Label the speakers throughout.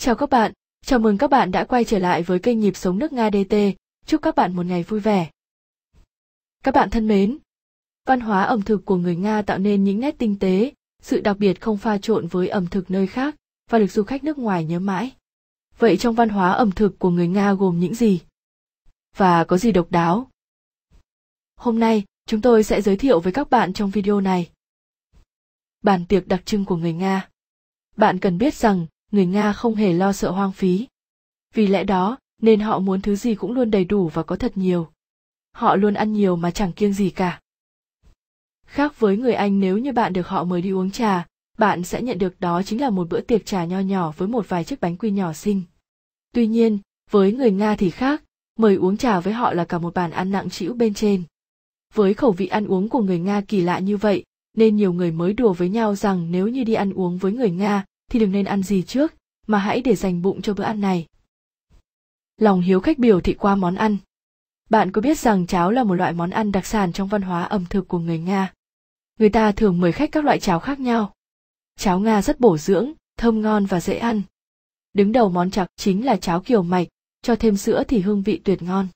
Speaker 1: Chào các bạn, chào mừng các bạn đã quay trở lại với kênh Nhịp Sống Nước Nga DT, chúc các bạn một ngày vui vẻ. Các bạn thân mến, văn hóa ẩm thực của người Nga tạo nên những nét tinh tế, sự đặc biệt không pha trộn với ẩm thực nơi khác và được du khách nước ngoài nhớ mãi. Vậy trong văn hóa ẩm thực của người Nga gồm những gì? Và có gì độc đáo? Hôm nay, chúng tôi sẽ giới thiệu với các bạn trong video này. Bàn tiệc đặc trưng của người Nga. Bạn cần biết rằng, người Nga không hề lo sợ hoang phí. Vì lẽ đó, nên họ muốn thứ gì cũng luôn đầy đủ và có thật nhiều. Họ luôn ăn nhiều mà chẳng kiêng gì cả. Khác với người Anh, nếu như bạn được họ mời đi uống trà, bạn sẽ nhận được đó chính là một bữa tiệc trà nho nhỏ với một vài chiếc bánh quy nhỏ xinh. Tuy nhiên, với người Nga thì khác, mời uống trà với họ là cả một bàn ăn nặng trĩu bên trên. Với khẩu vị ăn uống của người Nga kỳ lạ như vậy, nên nhiều người mới đùa với nhau rằng nếu như đi ăn uống với người Nga, thì đừng nên ăn gì trước, mà hãy để dành bụng cho bữa ăn này. Lòng hiếu khách biểu thị qua món ăn. Bạn có biết rằng cháo là một loại món ăn đặc sản trong văn hóa ẩm thực của người Nga? Người ta thường mời khách các loại cháo khác nhau. Cháo Nga rất bổ dưỡng, thơm ngon và dễ ăn. Đứng đầu món cháo chính là cháo kiều mạch, cho thêm sữa thì hương vị tuyệt ngon.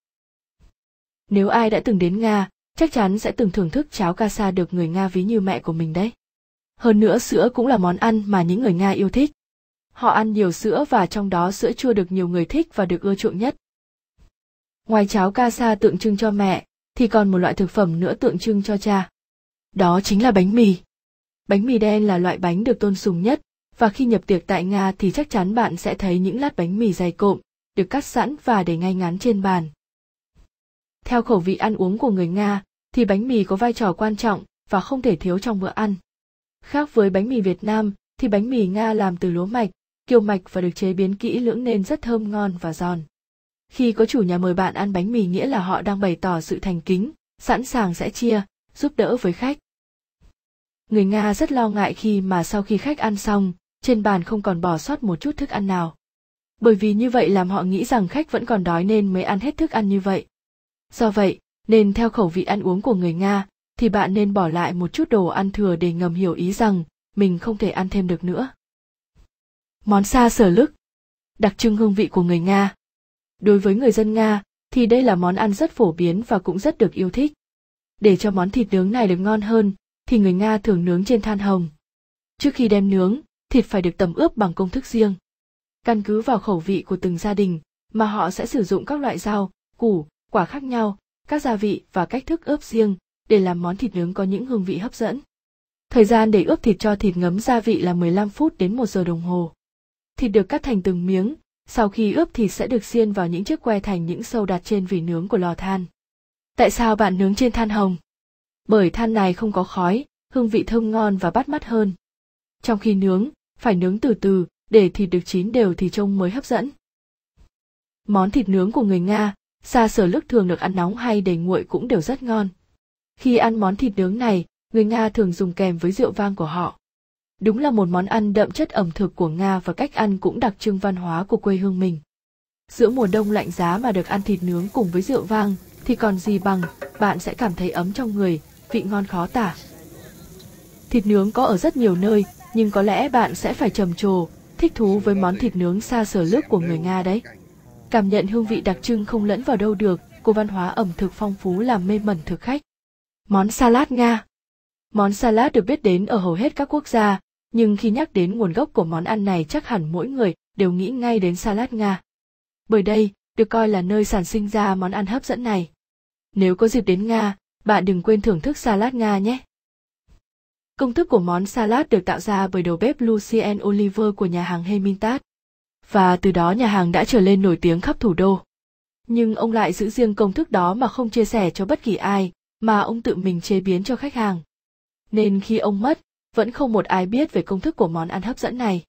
Speaker 1: Nếu ai đã từng đến Nga, chắc chắn sẽ từng thưởng thức cháo kasa được người Nga ví như mẹ của mình đấy. Hơn nữa sữa cũng là món ăn mà những người Nga yêu thích. Họ ăn nhiều sữa và trong đó sữa chua được nhiều người thích và được ưa chuộng nhất. Ngoài cháo kasa tượng trưng cho mẹ, thì còn một loại thực phẩm nữa tượng trưng cho cha. Đó chính là bánh mì. Bánh mì đen là loại bánh được tôn sùng nhất, và khi nhập tiệc tại Nga thì chắc chắn bạn sẽ thấy những lát bánh mì dày cộm, được cắt sẵn và để ngay ngắn trên bàn. Theo khẩu vị ăn uống của người Nga, thì bánh mì có vai trò quan trọng và không thể thiếu trong bữa ăn. Khác với bánh mì Việt Nam, thì bánh mì Nga làm từ lúa mạch, kiều mạch và được chế biến kỹ lưỡng nên rất thơm ngon và giòn. Khi có chủ nhà mời bạn ăn bánh mì nghĩa là họ đang bày tỏ sự thành kính, sẵn sàng sẽ chia, giúp đỡ với khách. Người Nga rất lo ngại khi mà sau khi khách ăn xong, trên bàn không còn bỏ sót một chút thức ăn nào. Bởi vì như vậy làm họ nghĩ rằng khách vẫn còn đói nên mới ăn hết thức ăn như vậy. Do vậy, nên theo khẩu vị ăn uống của người Nga, thì bạn nên bỏ lại một chút đồ ăn thừa để ngầm hiểu ý rằng mình không thể ăn thêm được nữa. Món sa sở lức, đặc trưng hương vị của người Nga. Đối với người dân Nga, thì đây là món ăn rất phổ biến và cũng rất được yêu thích. Để cho món thịt nướng này được ngon hơn, thì người Nga thường nướng trên than hồng. Trước khi đem nướng, thịt phải được tẩm ướp bằng công thức riêng. Căn cứ vào khẩu vị của từng gia đình, mà họ sẽ sử dụng các loại rau, củ, quả khác nhau, các gia vị và cách thức ướp riêng, để làm món thịt nướng có những hương vị hấp dẫn. Thời gian để ướp thịt cho thịt ngấm gia vị là 15 phút đến 1 giờ đồng hồ. Thịt được cắt thành từng miếng, sau khi ướp thịt sẽ được xiên vào những chiếc que thành những sâu đặt trên vỉ nướng của lò than. Tại sao bạn nướng trên than hồng? Bởi than này không có khói, hương vị thơm ngon và bắt mắt hơn. Trong khi nướng, phải nướng từ từ, để thịt được chín đều thì trông mới hấp dẫn. Món thịt nướng của người Nga, sa sở lức thường được ăn nóng hay để nguội cũng đều rất ngon. Khi ăn món thịt nướng này, người Nga thường dùng kèm với rượu vang của họ. Đúng là một món ăn đậm chất ẩm thực của Nga và cách ăn cũng đặc trưng văn hóa của quê hương mình. Giữa mùa đông lạnh giá mà được ăn thịt nướng cùng với rượu vang, thì còn gì bằng, bạn sẽ cảm thấy ấm trong người, vị ngon khó tả. Thịt nướng có ở rất nhiều nơi, nhưng có lẽ bạn sẽ phải trầm trồ, thích thú với món thịt nướng sa sở lức của người Nga đấy. Cảm nhận hương vị đặc trưng không lẫn vào đâu được, của văn hóa ẩm thực phong phú làm mê mẩn thực khách. Món salad Nga. Món salad được biết đến ở hầu hết các quốc gia, nhưng khi nhắc đến nguồn gốc của món ăn này chắc hẳn mỗi người đều nghĩ ngay đến salad Nga. Bởi đây, được coi là nơi sản sinh ra món ăn hấp dẫn này. Nếu có dịp đến Nga, bạn đừng quên thưởng thức salad Nga nhé. Công thức của món salad được tạo ra bởi đầu bếp Lucien Oliver của nhà hàng Hermitage. Và từ đó nhà hàng đã trở lên nổi tiếng khắp thủ đô. Nhưng ông lại giữ riêng công thức đó mà không chia sẻ cho bất kỳ ai, mà ông tự mình chế biến cho khách hàng. Nên khi ông mất, vẫn không một ai biết về công thức của món ăn hấp dẫn này.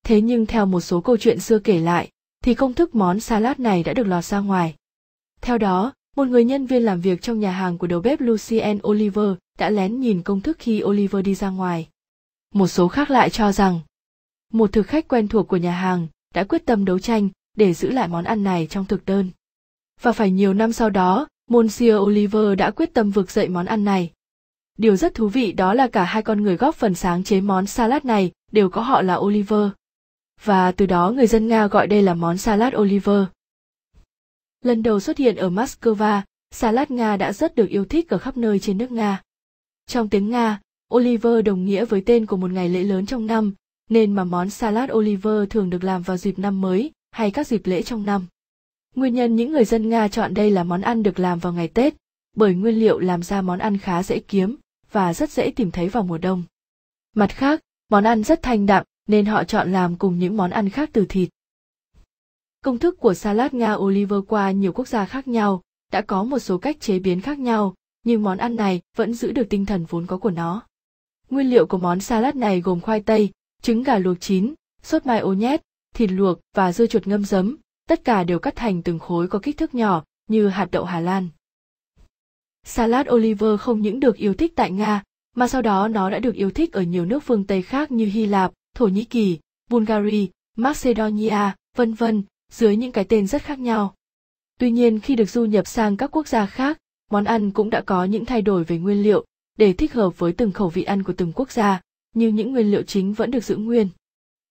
Speaker 1: Thế nhưng theo một số câu chuyện xưa kể lại, thì công thức món salad này đã được lọt ra ngoài. Theo đó, một người nhân viên làm việc trong nhà hàng của đầu bếp Lucien Oliver đã lén nhìn công thức khi Oliver đi ra ngoài. Một số khác lại cho rằng, một thực khách quen thuộc của nhà hàng đã quyết tâm đấu tranh để giữ lại món ăn này trong thực đơn. Và phải nhiều năm sau đó, Monsieur Oliver đã quyết tâm vực dậy món ăn này. Điều rất thú vị đó là cả hai con người góp phần sáng chế món salad này đều có họ là Oliver. và từ đó người dân Nga gọi đây là món salad Oliver. Lần đầu xuất hiện ở Moscow, salad Nga đã rất được yêu thích ở khắp nơi trên nước Nga. Trong tiếng Nga, Oliver đồng nghĩa với tên của một ngày lễ lớn trong năm, nên mà món salad Oliver thường được làm vào dịp năm mới hay các dịp lễ trong năm. Nguyên nhân những người dân Nga chọn đây là món ăn được làm vào ngày Tết, bởi nguyên liệu làm ra món ăn khá dễ kiếm và rất dễ tìm thấy vào mùa đông. Mặt khác, món ăn rất thanh đạm nên họ chọn làm cùng những món ăn khác từ thịt. Công thức của salad Nga Oliver qua nhiều quốc gia khác nhau, đã có một số cách chế biến khác nhau, nhưng món ăn này vẫn giữ được tinh thần vốn có của nó. Nguyên liệu của món salad này gồm khoai tây, trứng gà luộc chín, sốt mayonnaise, thịt luộc và dưa chuột ngâm giấm, tất cả đều cắt thành từng khối có kích thước nhỏ như hạt đậu Hà Lan. Salad Oliver không những được yêu thích tại Nga, mà sau đó nó đã được yêu thích ở nhiều nước phương Tây khác như Hy Lạp, Thổ Nhĩ Kỳ, Bulgaria, Macedonia, vân vân, dưới những cái tên rất khác nhau. Tuy nhiên khi được du nhập sang các quốc gia khác, món ăn cũng đã có những thay đổi về nguyên liệu để thích hợp với từng khẩu vị ăn của từng quốc gia, nhưng những nguyên liệu chính vẫn được giữ nguyên.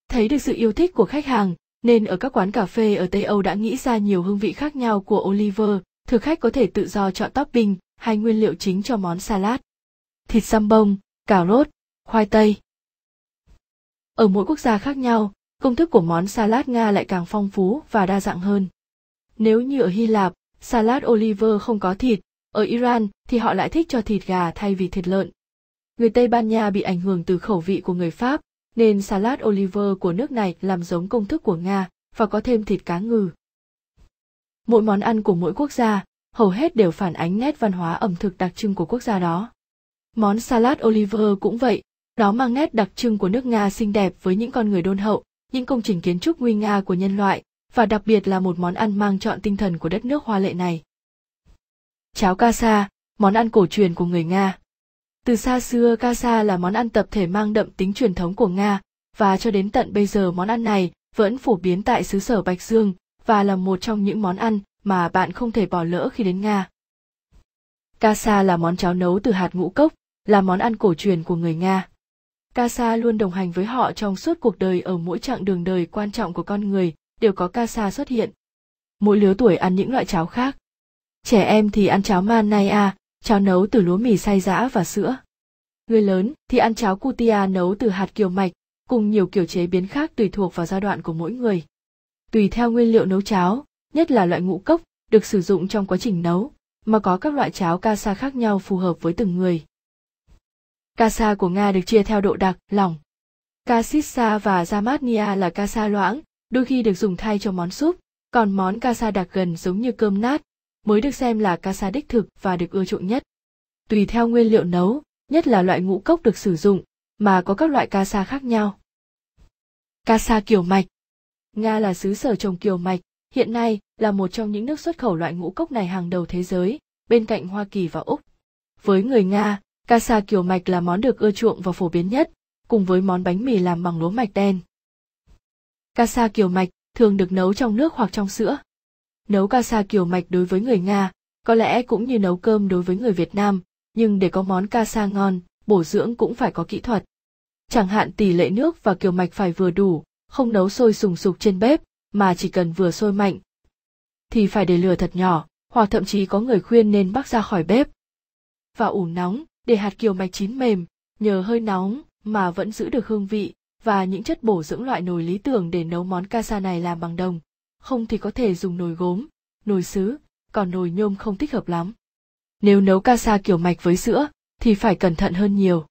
Speaker 1: Thấy được sự yêu thích của khách hàng, nên ở các quán cà phê ở Tây Âu đã nghĩ ra nhiều hương vị khác nhau của Oliver, thực khách có thể tự do chọn topping hay nguyên liệu chính cho món salad. Thịt xăm bông, cà rốt, khoai tây. Ở mỗi quốc gia khác nhau, công thức của món salad Nga lại càng phong phú và đa dạng hơn. Nếu như ở Hy Lạp, salad Oliver không có thịt, ở Iran thì họ lại thích cho thịt gà thay vì thịt lợn. Người Tây Ban Nha bị ảnh hưởng từ khẩu vị của người Pháp, nên salad Oliver của nước này làm giống công thức của Nga và có thêm thịt cá ngừ. Mỗi món ăn của mỗi quốc gia, hầu hết đều phản ánh nét văn hóa ẩm thực đặc trưng của quốc gia đó. Món salad Oliver cũng vậy, nó mang nét đặc trưng của nước Nga xinh đẹp với những con người đôn hậu, những công trình kiến trúc nguy nga của nhân loại, và đặc biệt là một món ăn mang trọn tinh thần của đất nước hoa lệ này. Cháo kasa, món ăn cổ truyền của người Nga. Từ xa xưa kasa là món ăn tập thể mang đậm tính truyền thống của Nga, và cho đến tận bây giờ món ăn này vẫn phổ biến tại xứ sở Bạch Dương và là một trong những món ăn mà bạn không thể bỏ lỡ khi đến Nga. Kasa là món cháo nấu từ hạt ngũ cốc, là món ăn cổ truyền của người Nga. Kasa luôn đồng hành với họ trong suốt cuộc đời, ở mỗi chặng đường đời quan trọng của con người đều có kasa xuất hiện. Mỗi lứa tuổi ăn những loại cháo khác. Trẻ em thì ăn cháo manaya, cháo nấu từ lúa mì xay giã và sữa. Người lớn thì ăn cháo kutia nấu từ hạt kiều mạch, cùng nhiều kiểu chế biến khác tùy thuộc vào giai đoạn của mỗi người. Tùy theo nguyên liệu nấu cháo, nhất là loại ngũ cốc được sử dụng trong quá trình nấu, mà có các loại cháo kasa khác nhau phù hợp với từng người. Kasa của Nga được chia theo độ đặc, lỏng. Kasitsa và zamatnia là kasa loãng, đôi khi được dùng thay cho món súp, còn món kasa đặc gần giống như cơm nát, mới được xem là kasa đích thực và được ưa chuộng nhất. Tùy theo nguyên liệu nấu, nhất là loại ngũ cốc được sử dụng, mà có các loại kasa khác nhau. Kasa kiều mạch. Nga là xứ sở trồng kiều mạch, hiện nay là một trong những nước xuất khẩu loại ngũ cốc này hàng đầu thế giới, bên cạnh Hoa Kỳ và Úc. Với người Nga, kasa kiều mạch là món được ưa chuộng và phổ biến nhất, cùng với món bánh mì làm bằng lúa mạch đen. Kasa kiều mạch thường được nấu trong nước hoặc trong sữa. Nấu kasa kiều mạch đối với người Nga, có lẽ cũng như nấu cơm đối với người Việt Nam, nhưng để có món kasa ngon, bổ dưỡng cũng phải có kỹ thuật. Chẳng hạn tỷ lệ nước và kiều mạch phải vừa đủ, không nấu sôi sùng sục trên bếp, mà chỉ cần vừa sôi mạnh. Thì phải để lửa thật nhỏ, hoặc thậm chí có người khuyên nên bắc ra khỏi bếp. Và ủ nóng, để hạt kiều mạch chín mềm, nhờ hơi nóng mà vẫn giữ được hương vị và những chất bổ dưỡng. Loại nồi lý tưởng để nấu món kasa này làm bằng đồng, không thì có thể dùng nồi gốm, nồi sứ, còn nồi nhôm không thích hợp lắm. Nếu nấu kasa kiều mạch với sữa, thì phải cẩn thận hơn nhiều.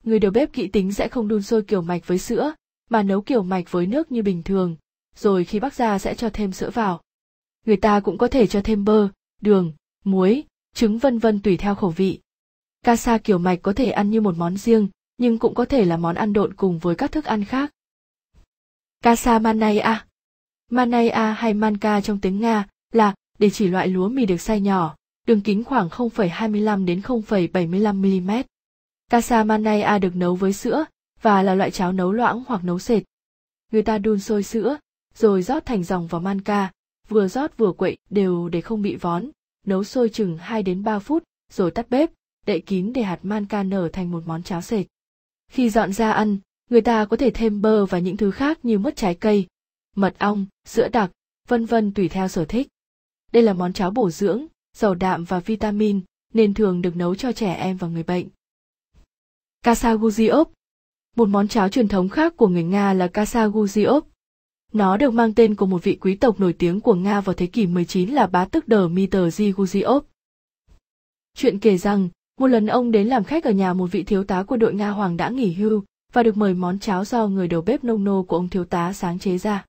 Speaker 1: Người đầu bếp kỹ tính sẽ không đun sôi kiều mạch với sữa, mà nấu kiều mạch với nước như bình thường, rồi khi bắc ra sẽ cho thêm sữa vào. Người ta cũng có thể cho thêm bơ, đường, muối, trứng vân vân tùy theo khẩu vị. Kasa kiều mạch có thể ăn như một món riêng, nhưng cũng có thể là món ăn độn cùng với các thức ăn khác. Kasa manaya. Manaya hay manka trong tiếng Nga là để chỉ loại lúa mì được xay nhỏ, đường kính khoảng 0,25 đến 0,75 mm. Kasa manaya được nấu với sữa và là loại cháo nấu loãng hoặc nấu sệt. Người ta đun sôi sữa, rồi rót thành dòng vào manka, vừa rót vừa quậy đều để không bị vón, nấu sôi chừng 2 đến 3 phút, rồi tắt bếp, đậy kín để hạt manka nở thành một món cháo sệt. Khi dọn ra ăn, Người ta có thể thêm bơ và những thứ khác như mứt trái cây, mật ong, sữa đặc, vân vân tùy theo sở thích. Đây là món cháo bổ dưỡng, giàu đạm và vitamin, nên thường được nấu cho trẻ em và người bệnh. Kasaguziop. Một món cháo truyền thống khác của người Nga là Kasaguziop. Nó được mang tên của một vị quý tộc nổi tiếng của Nga vào thế kỷ 19 là bá tước Dmitry Guziop. Chuyện kể rằng, một lần ông đến làm khách ở nhà một vị thiếu tá quân đội Nga Hoàng đã nghỉ hưu, và được mời món cháo do người đầu bếp nông nô của ông thiếu tá sáng chế ra.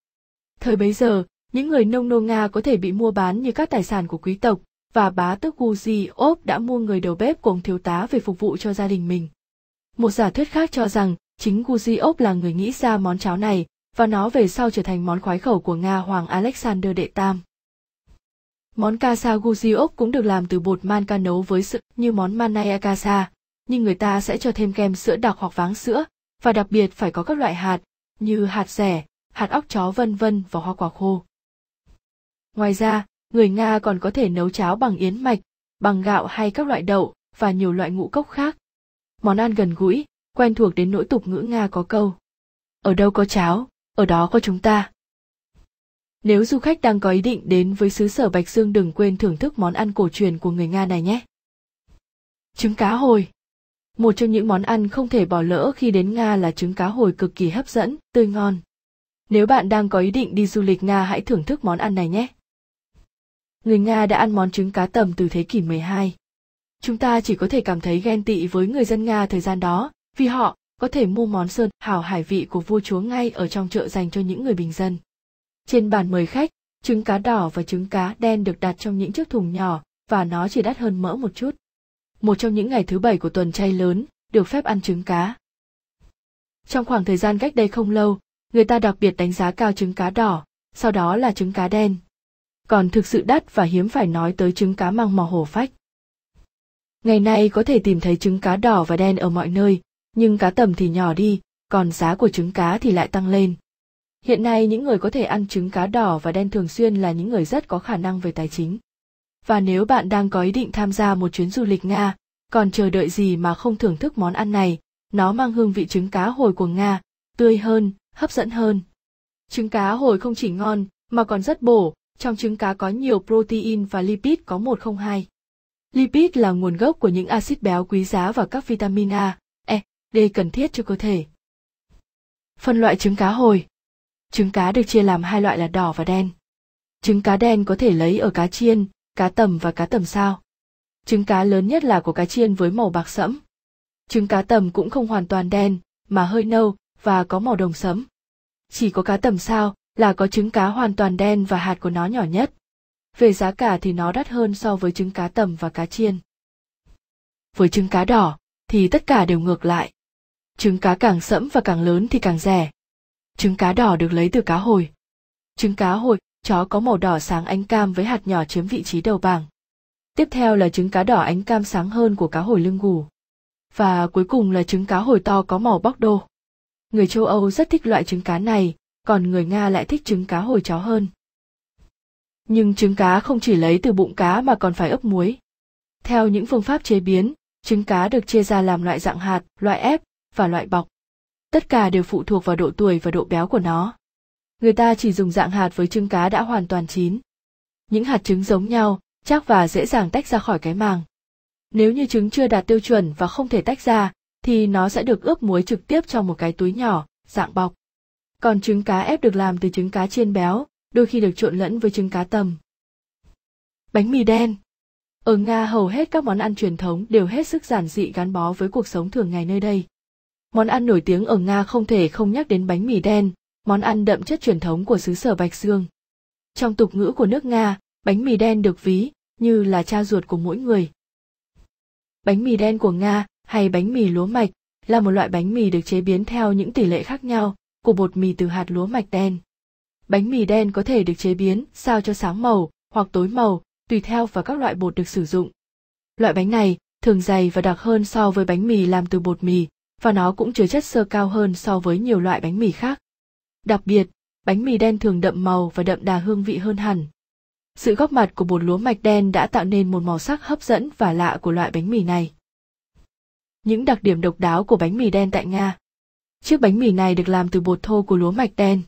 Speaker 1: Thời bấy giờ, những người nông nô Nga có thể bị mua bán như các tài sản của quý tộc, và bá tước Guziop đã mua người đầu bếp của ông thiếu tá về phục vụ cho gia đình mình. Một giả thuyết khác cho rằng, chính Guziop là người nghĩ ra món cháo này, và nó về sau trở thành món khoái khẩu của Nga Hoàng Alexander đệ Tam. Món Kasaguziop cũng được làm từ bột manka nấu với sữa như món manaya kasa, nhưng người ta sẽ cho thêm kem sữa đặc hoặc váng sữa, và đặc biệt phải có các loại hạt, như hạt dẻ, hạt óc chó vân vân và hoa quả khô. Ngoài ra, người Nga còn có thể nấu cháo bằng yến mạch, bằng gạo hay các loại đậu, và nhiều loại ngũ cốc khác. Món ăn gần gũi, quen thuộc đến nỗi tục ngữ Nga có câu: ở đâu có cháo, ở đó có chúng ta. Nếu du khách đang có ý định đến với xứ sở Bạch Dương đừng quên thưởng thức món ăn cổ truyền của người Nga này nhé. Trứng cá hồi. Một trong những món ăn không thể bỏ lỡ khi đến Nga là trứng cá hồi cực kỳ hấp dẫn, tươi ngon. Nếu bạn đang có ý định đi du lịch Nga hãy thưởng thức món ăn này nhé. Người Nga đã ăn món trứng cá tầm từ thế kỷ 12. Chúng ta chỉ có thể cảm thấy ghen tị với người dân Nga thời gian đó, vì họ có thể mua món sơn hảo hải vị của vua chúa ngay ở trong chợ dành cho những người bình dân. Trên bàn mời khách, trứng cá đỏ và trứng cá đen được đặt trong những chiếc thùng nhỏ, và nó chỉ đắt hơn mỡ một chút. Một trong những ngày thứ 7 của tuần chay lớn, được phép ăn trứng cá. Trong khoảng thời gian cách đây không lâu, người ta đặc biệt đánh giá cao trứng cá đỏ, sau đó là trứng cá đen. Còn thực sự đắt và hiếm phải nói tới trứng cá măng mò hổ phách. Ngày nay có thể tìm thấy trứng cá đỏ và đen ở mọi nơi, nhưng cá tầm thì nhỏ đi, còn giá của trứng cá thì lại tăng lên. Hiện nay những người có thể ăn trứng cá đỏ và đen thường xuyên là những người rất có khả năng về tài chính. Và nếu bạn đang có ý định tham gia một chuyến du lịch Nga, còn chờ đợi gì mà không thưởng thức món ăn này, nó mang hương vị trứng cá hồi của Nga, tươi hơn, hấp dẫn hơn. Trứng cá hồi không chỉ ngon, mà còn rất bổ, trong trứng cá có nhiều protein và lipid có 102. Lipid là nguồn gốc của những axit béo quý giá và các vitamin A, E, D cần thiết cho cơ thể. Phân loại trứng cá hồi. Trứng cá được chia làm hai loại là đỏ và đen. Trứng cá đen có thể lấy ở cá chiên, cá tầm và cá tầm sao. Trứng cá lớn nhất là của cá chiên với màu bạc sẫm. Trứng cá tầm cũng không hoàn toàn đen, mà hơi nâu và có màu đồng sẫm. Chỉ có cá tầm sao là có trứng cá hoàn toàn đen và hạt của nó nhỏ nhất. Về giá cả thì nó đắt hơn so với trứng cá tầm và cá chiên. Với trứng cá đỏ thì tất cả đều ngược lại. Trứng cá càng sẫm và càng lớn thì càng rẻ. Trứng cá đỏ được lấy từ cá hồi. Trứng cá hồi chó có màu đỏ sáng ánh cam với hạt nhỏ chiếm vị trí đầu bảng. Tiếp theo là trứng cá đỏ ánh cam sáng hơn của cá hồi lưng gù. Và cuối cùng là trứng cá hồi to có màu bóc đô. Người châu Âu rất thích loại trứng cá này, còn người Nga lại thích trứng cá hồi chó hơn. Nhưng trứng cá không chỉ lấy từ bụng cá mà còn phải ướp muối. Theo những phương pháp chế biến, trứng cá được chia ra làm loại dạng hạt, loại ép và loại bọc. Tất cả đều phụ thuộc vào độ tuổi và độ béo của nó. Người ta chỉ dùng dạng hạt với trứng cá đã hoàn toàn chín. Những hạt trứng giống nhau, chắc và dễ dàng tách ra khỏi cái màng. Nếu như trứng chưa đạt tiêu chuẩn và không thể tách ra, thì nó sẽ được ướp muối trực tiếp trong một cái túi nhỏ, dạng bọc. Còn trứng cá ép được làm từ trứng cá chiên béo, đôi khi được trộn lẫn với trứng cá tầm. Bánh mì đen. Ở Nga hầu hết các món ăn truyền thống đều hết sức giản dị gắn bó với cuộc sống thường ngày nơi đây. Món ăn nổi tiếng ở Nga không thể không nhắc đến bánh mì đen, món ăn đậm chất truyền thống của xứ sở Bạch Dương. Trong tục ngữ của nước Nga, bánh mì đen được ví như là cha ruột của mỗi người. Bánh mì đen của Nga, hay bánh mì lúa mạch, là một loại bánh mì được chế biến theo những tỷ lệ khác nhau của bột mì từ hạt lúa mạch đen. Bánh mì đen có thể được chế biến sao cho sáng màu hoặc tối màu, tùy theo vào các loại bột được sử dụng. Loại bánh này thường dày và đặc hơn so với bánh mì làm từ bột mì, và nó cũng chứa chất xơ cao hơn so với nhiều loại bánh mì khác. Đặc biệt, bánh mì đen thường đậm màu và đậm đà hương vị hơn hẳn. Sự góp mặt của bột lúa mạch đen đã tạo nên một màu sắc hấp dẫn và lạ của loại bánh mì này. Những đặc điểm độc đáo của bánh mì đen tại Nga. Chiếc bánh mì này được làm từ bột thô của lúa mạch đen.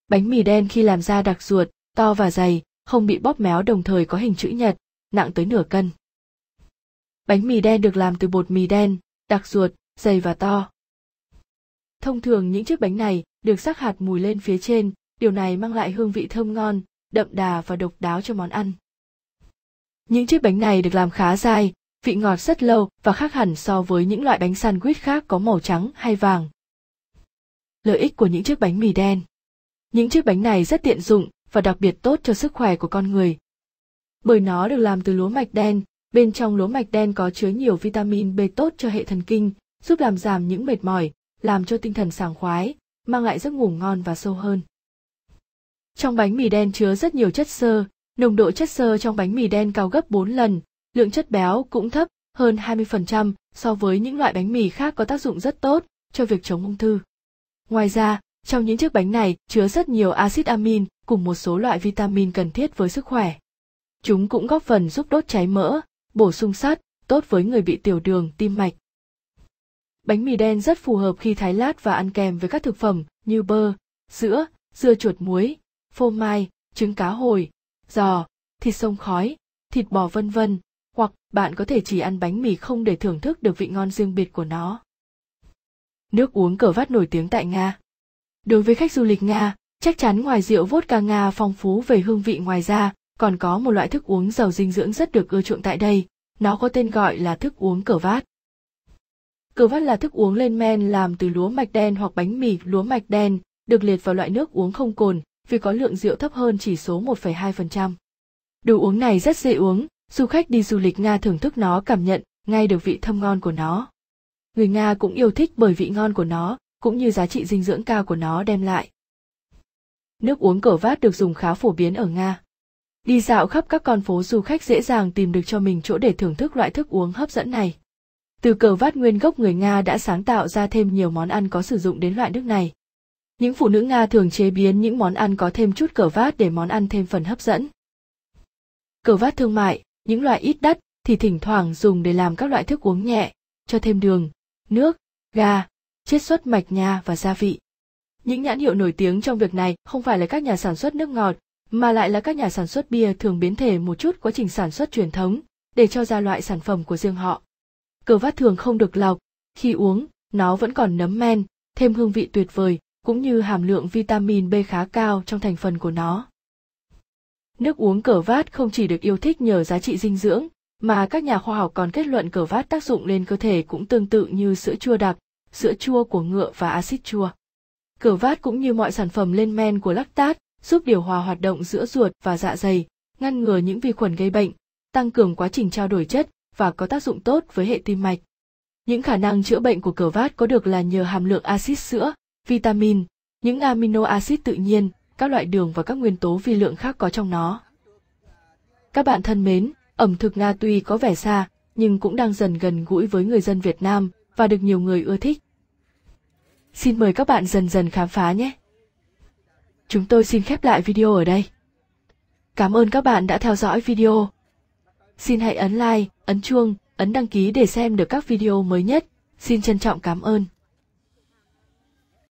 Speaker 1: Bánh mì đen khi làm ra đặc ruột, to và dày, không bị bóp méo, đồng thời có hình chữ nhật, nặng tới nửa cân. Bánh mì đen được làm từ bột mì đen, đặc ruột, dày và to. Thông thường những chiếc bánh này được rắc hạt mùi lên phía trên, điều này mang lại hương vị thơm ngon, đậm đà và độc đáo cho món ăn. Những chiếc bánh này được làm khá dai, vị ngọt rất lâu và khác hẳn so với những loại bánh sandwich khác có màu trắng hay vàng. Lợi ích của những chiếc bánh mì đen. Những chiếc bánh này rất tiện dụng và đặc biệt tốt cho sức khỏe của con người. Bởi nó được làm từ lúa mạch đen, bên trong lúa mạch đen có chứa nhiều vitamin B tốt cho hệ thần kinh, giúp làm giảm những mệt mỏi, làm cho tinh thần sảng khoái, mang lại giấc ngủ ngon và sâu hơn. Trong bánh mì đen chứa rất nhiều chất xơ, nồng độ chất xơ trong bánh mì đen cao gấp 4 lần, lượng chất béo cũng thấp hơn 20% so với những loại bánh mì khác, có tác dụng rất tốt cho việc chống ung thư. Ngoài ra, trong những chiếc bánh này chứa rất nhiều axit amin cùng một số loại vitamin cần thiết với sức khỏe. Chúng cũng góp phần giúp đốt cháy mỡ, bổ sung sắt, tốt với người bị tiểu đường, tim mạch. Bánh mì đen rất phù hợp khi thái lát và ăn kèm với các thực phẩm như bơ, sữa, dưa chuột muối, phô mai, trứng cá hồi, giò, thịt xông khói, thịt bò vân vân, hoặc bạn có thể chỉ ăn bánh mì không để thưởng thức được vị ngon riêng biệt của nó. Nước uống cờ vát nổi tiếng tại Nga. Đối với khách du lịch Nga, chắc chắn ngoài rượu vodka Nga phong phú về hương vị, ngoài ra còn có một loại thức uống giàu dinh dưỡng rất được ưa chuộng tại đây, nó có tên gọi là thức uống cờ vát. Cờ vát là thức uống lên men làm từ lúa mạch đen hoặc bánh mì lúa mạch đen, được liệt vào loại nước uống không cồn vì có lượng rượu thấp hơn chỉ số 1,2%. Đồ uống này rất dễ uống, du khách đi du lịch Nga thưởng thức nó cảm nhận ngay được vị thơm ngon của nó. Người Nga cũng yêu thích bởi vị ngon của nó, cũng như giá trị dinh dưỡng cao của nó đem lại. Nước uống cờ vát được dùng khá phổ biến ở Nga. Đi dạo khắp các con phố, du khách dễ dàng tìm được cho mình chỗ để thưởng thức loại thức uống hấp dẫn này. Từ cờ vát nguyên gốc, người Nga đã sáng tạo ra thêm nhiều món ăn có sử dụng đến loại nước này. Những phụ nữ Nga thường chế biến những món ăn có thêm chút cờ vát để món ăn thêm phần hấp dẫn. Cờ vát thương mại, những loại ít đắt thì thỉnh thoảng dùng để làm các loại thức uống nhẹ, cho thêm đường, nước, ga, chiết xuất mạch nha và gia vị. Những nhãn hiệu nổi tiếng trong việc này không phải là các nhà sản xuất nước ngọt, mà lại là các nhà sản xuất bia thường biến thể một chút quá trình sản xuất truyền thống để cho ra loại sản phẩm của riêng họ. Cờ vát thường không được lọc, khi uống, nó vẫn còn nấm men, thêm hương vị tuyệt vời, cũng như hàm lượng vitamin B khá cao trong thành phần của nó. Nước uống cờ vát không chỉ được yêu thích nhờ giá trị dinh dưỡng, mà các nhà khoa học còn kết luận cờ vát tác dụng lên cơ thể cũng tương tự như sữa chua đặc, sữa chua của ngựa và axit chua. Cờ vát cũng như mọi sản phẩm lên men của lactat, giúp điều hòa hoạt động giữa ruột và dạ dày, ngăn ngừa những vi khuẩn gây bệnh, tăng cường quá trình trao đổi chất và có tác dụng tốt với hệ tim mạch. Những khả năng chữa bệnh của cờ vát có được là nhờ hàm lượng axit sữa, vitamin, những amino acid tự nhiên, các loại đường và các nguyên tố vi lượng khác có trong nó. Các bạn thân mến, ẩm thực Nga tuy có vẻ xa, nhưng cũng đang dần gần gũi với người dân Việt Nam và được nhiều người ưa thích. Xin mời các bạn dần dần khám phá nhé! Chúng tôi xin khép lại video ở đây. Cảm ơn các bạn đã theo dõi video. Xin hãy ấn like, ấn chuông, ấn đăng ký để xem được các video mới nhất. Xin trân trọng cảm ơn.